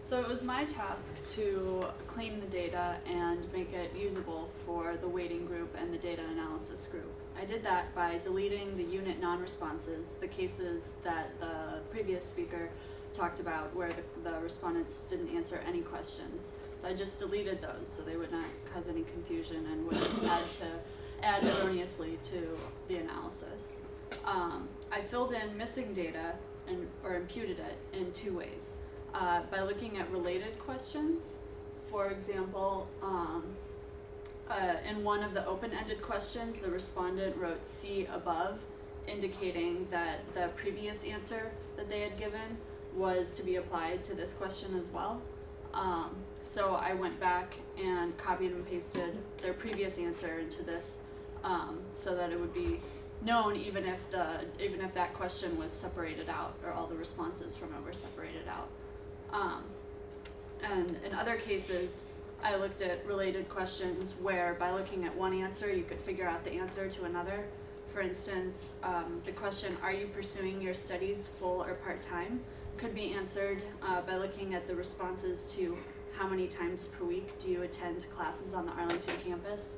So it was my task to clean the data and make it usable for the weighting group and the data analysis group. I did that by deleting the unit non-responses, the cases that the previous speaker talked about where the respondents didn't answer any questions. So I just deleted those so they would not cause any confusion and wouldn't add erroneously to the analysis. I filled in missing data or imputed it in two ways. By looking at related questions. For example, in one of the open-ended questions, the respondent wrote C above, indicating that the previous answer that they had given was to be applied to this question as well. So I went back and copied and pasted their previous answer into this so that it would be known even if that question was separated out or all the responses from it were separated out. And in other cases, I looked at related questions where by looking at one answer, you could figure out the answer to another. For instance, the question, are you pursuing your studies full or part-time, could be answered by looking at the responses to how many times per week do you attend classes on the Arlington campus.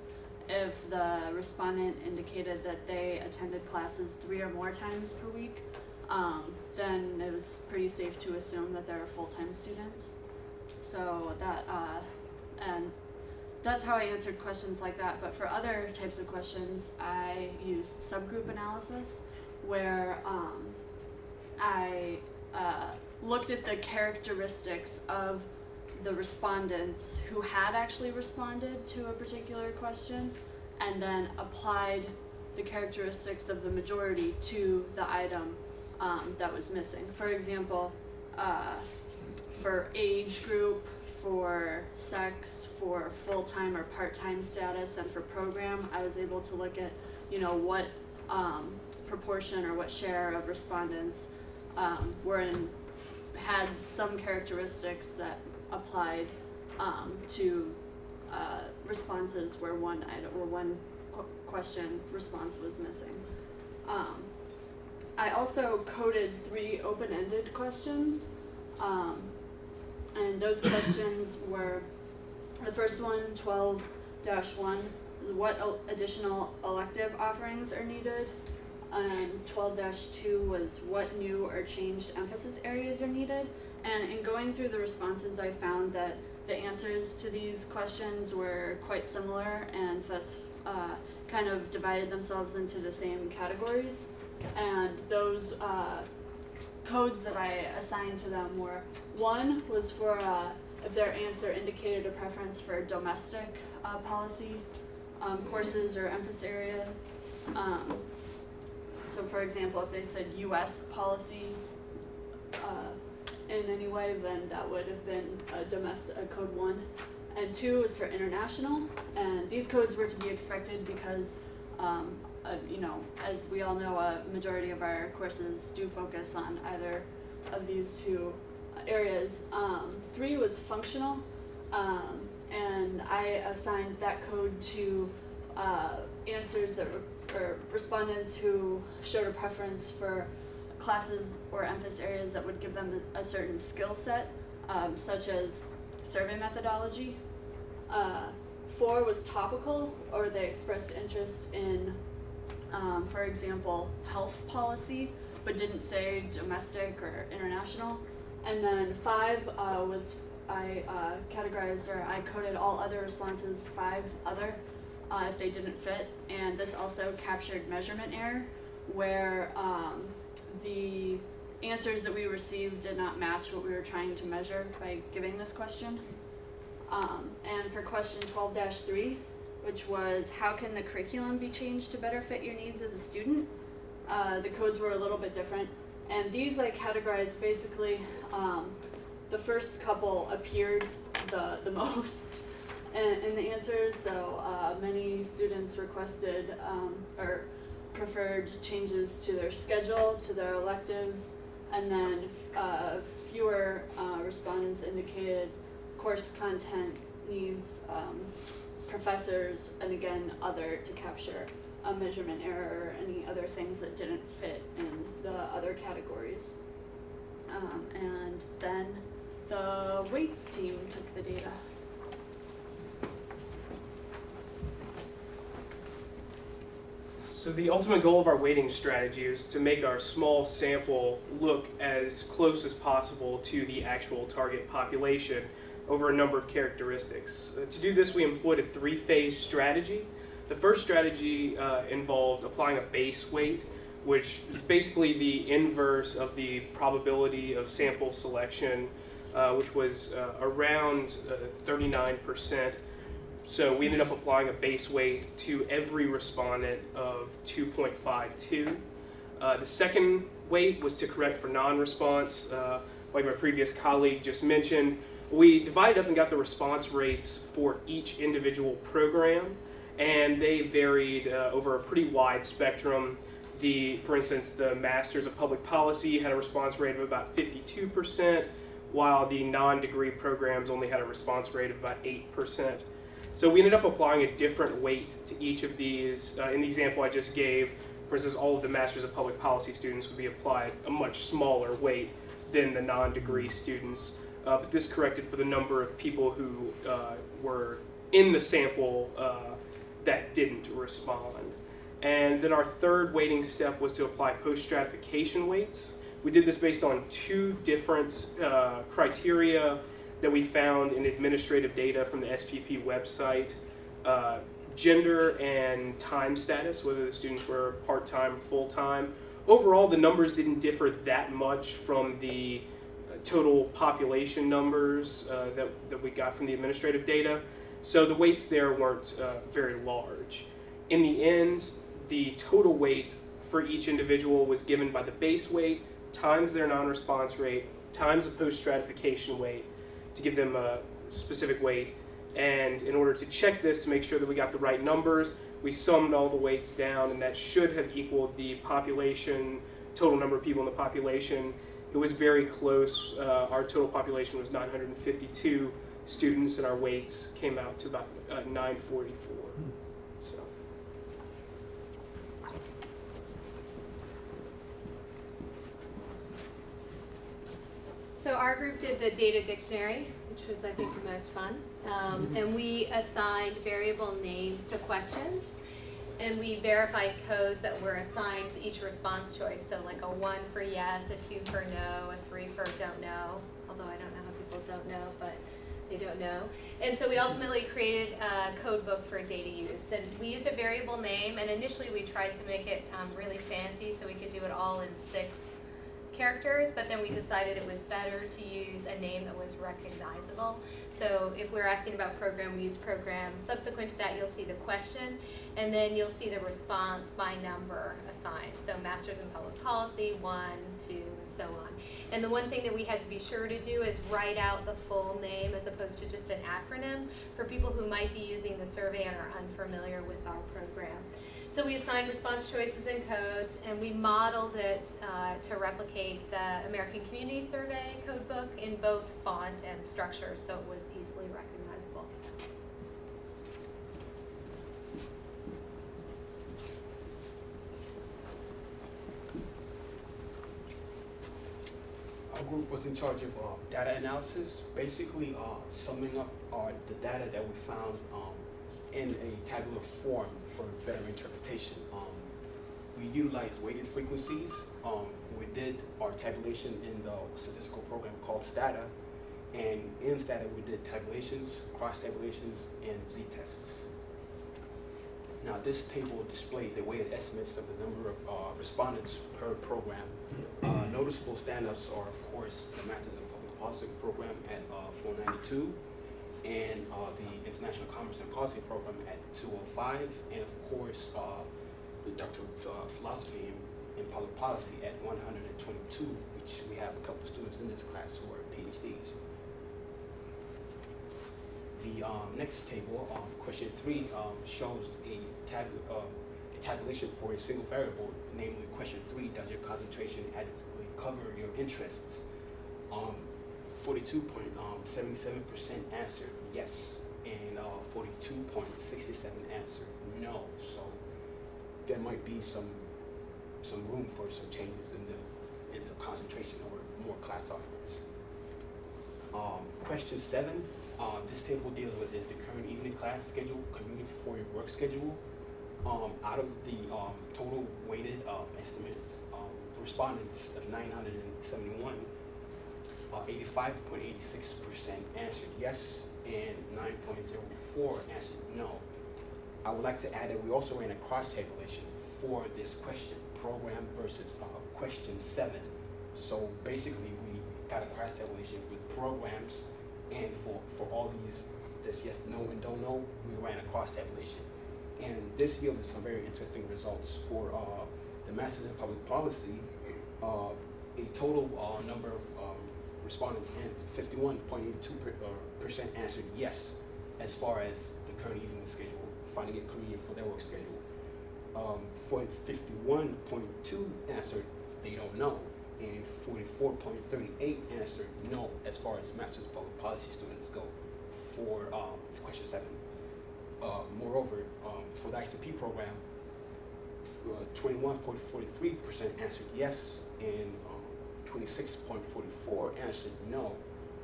If the respondent indicated that they attended classes 3 or more times per week, then it was pretty safe to assume that they're full-time students. So and that's how I answered questions like that. But for other types of questions, I used subgroup analysis, where I looked at the characteristics of the respondents who had actually responded to a particular question, and then applied the characteristics of the majority to the item that was missing. For example, for age group, for sex, for full-time or part-time status, and for program, I was able to look at, what proportion or what share of respondents had some characteristics that applied to responses where one question response was missing. I also coded 3 open-ended questions, and those questions were, the first one, 12-1, is what additional elective offerings are needed, and 12-2 was what new or changed emphasis areas are needed. And in going through the responses, I found that the answers to these questions were quite similar, and thus kind of divided themselves into the same categories. And those codes that I assigned to them were, one was for if their answer indicated a preference for domestic policy courses or emphasis area. So for example, if they said US policy in any way, then that would have been a code 1. And 2 was for international, and these codes were to be expected because as we all know, a majority of our courses do focus on either of these 2 areas. 3 was functional, and I assigned that code to answers that or respondents who showed a preference for classes or emphasis areas that would give them a certain skill set, such as survey methodology. 4 was topical, or they expressed interest in, for example, health policy, but didn't say domestic or international. And then 5 was I categorized, or I coded all other responses 5 other if they didn't fit. And this also captured measurement error, where the answers that we received did not match what we were trying to measure by giving this question. And for question 12-3, which was how can the curriculum be changed to better fit your needs as a student, the codes were a little bit different. And these I categorized basically, the first couple appeared the most in the answers. So many students requested or preferred changes to their schedule, to their electives, and then fewer respondents indicated course content needs, professors, and again, other, to capture a measurement error or any other things that didn't fit in the other categories. And then the weights team took the data. So the ultimate goal of our weighting strategy is to make our small sample look as close as possible to the actual target population over a number of characteristics. To do this, we employed a three-phase strategy. The first strategy involved applying a base weight, which is basically the inverse of the probability of sample selection, which was around 39%. So we ended up applying a base weight to every respondent of 2.52. The second weight was to correct for non-response. Like my previous colleague just mentioned, we divided up and got the response rates for each individual program, and they varied over a pretty wide spectrum. For instance, the Masters of Public Policy had a response rate of about 52%, while the non-degree programs only had a response rate of about 8%. So we ended up applying a different weight to each of these. In the example I just gave, for instance, all of the Masters of Public Policy students would be applied a much smaller weight than the non-degree students. But this corrected for the number of people who were in the sample that didn't respond. And then our third weighting step was to apply post-stratification weights. We did this based on two different criteria that we found in administrative data from the SPP website. Gender and time status, whether the students were part-time or full-time. Overall, the numbers didn't differ that much from the total population numbers that we got from the administrative data. So the weights there weren't very large. In the end, the total weight for each individual was given by the base weight times their non-response rate times the post-stratification weight to give them a specific weight. And in order to check this to make sure that we got the right numbers, we summed all the weights down, and that should have equaled the population, total number of people in the population. It was very close. Our total population was 952 students, and our weights came out to about 944. So. So our group did the data dictionary, which was, I think, the most fun. And we assigned variable names to questions, and we verified codes that were assigned to each response choice. So like a 1 for yes, a 2 for no, a 3 for don't know, although I don't know how people don't know, but they don't know. And so we ultimately created a code book for data use. And we used a variable name, and initially we tried to make it really fancy so we could do it all in 6 characters, but then we decided it was better to use a name that was recognizable. So if we're asking about program, we use program. Subsequent to that, you'll see the question, and then you'll see the response by number assigned. So Masters in Public Policy, 1, 2, and so on. And the one thing that we had to be sure to do is write out the full name as opposed to just an acronym for people who might be using the survey and are unfamiliar with our program. So we assigned response choices and codes, and we modeled it to replicate the American Community Survey codebook in both font and structure, so it was easily recognizable. Our group was in charge of data analysis, basically summing up the data that we found in a tabular form for better interpretation. We utilized weighted frequencies. We did our tabulation in the statistical program called Stata, and in Stata we did tabulations, cross tabulations, and z-tests. Now this table displays the weighted estimates of the number of respondents per program. Noticeable standouts are, of course, the Masters in Public Policy program at 492, and the International Commerce and Policy program at 205, and of course the Doctor of Philosophy in Public Policy at 122, which we have a couple of students in this class who are PhDs. The next table, question 3, shows a tabulation for a single variable, namely question 3, does your concentration adequately cover your interests? 42.77% answered yes, and 42.67% answered no. So there might be some room for some changes in the concentration or more class offerings. Question 7, this table deals with is the current evening class schedule, community for your work schedule. Out of the total weighted estimate respondents of 971, 85.86% answered yes and 9.04 answered no. I would like to add that we also ran a cross tabulation for this question, program versus question 7. So basically we got a cross tabulation with programs, and for all these this yes, no, and don't know, we ran a cross tabulation. And this yielded some very interesting results for the Masters in Public Policy. A total number of respondents, 51.82% answered yes as far as the current evening schedule, finding it convenient for their work schedule. For 51.2 answered they don't know, and 44.38 answered no as far as Masters of Public Policy students go for question 7. Moreover, for the ICP program, 21.43% answered yes, and 26.44 answered no,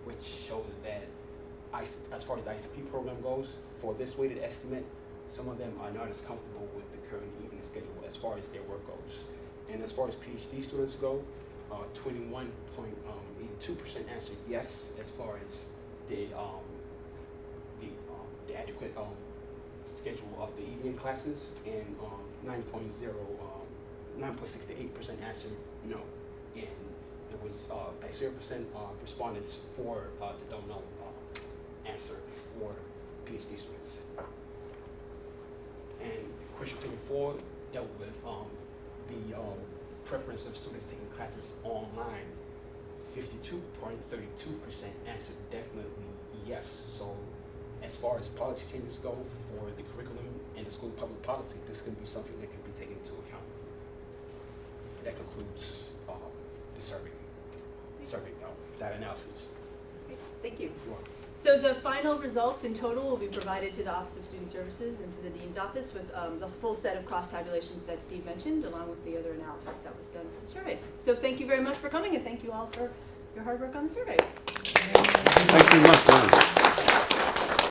which shows that as far as the ICP program goes, for this weighted estimate, some of them are not as comfortable with the current evening schedule as far as their work goes. And as far as PhD students go, 21.82% answered yes as far as the adequate schedule of the evening classes, and 9.68% answered no. And there was a 0% respondents for the don't know answer for PhD students. And question 24 dealt with the preference of students taking classes online. 52.32% answered definitely yes. So as far as policy changes go for the curriculum in the School of Public Policy, this can be something that can be taken into account. That concludes the survey data analysis. Okay, thank you. You're welcome. So the final results in total will be provided to the Office of Student Services and to the Dean's Office with the full set of cross tabulations that Steve mentioned, along with the other analysis that was done for the survey. So thank you very much for coming, and thank you all for your hard work on the survey. Thanks very much, Ron.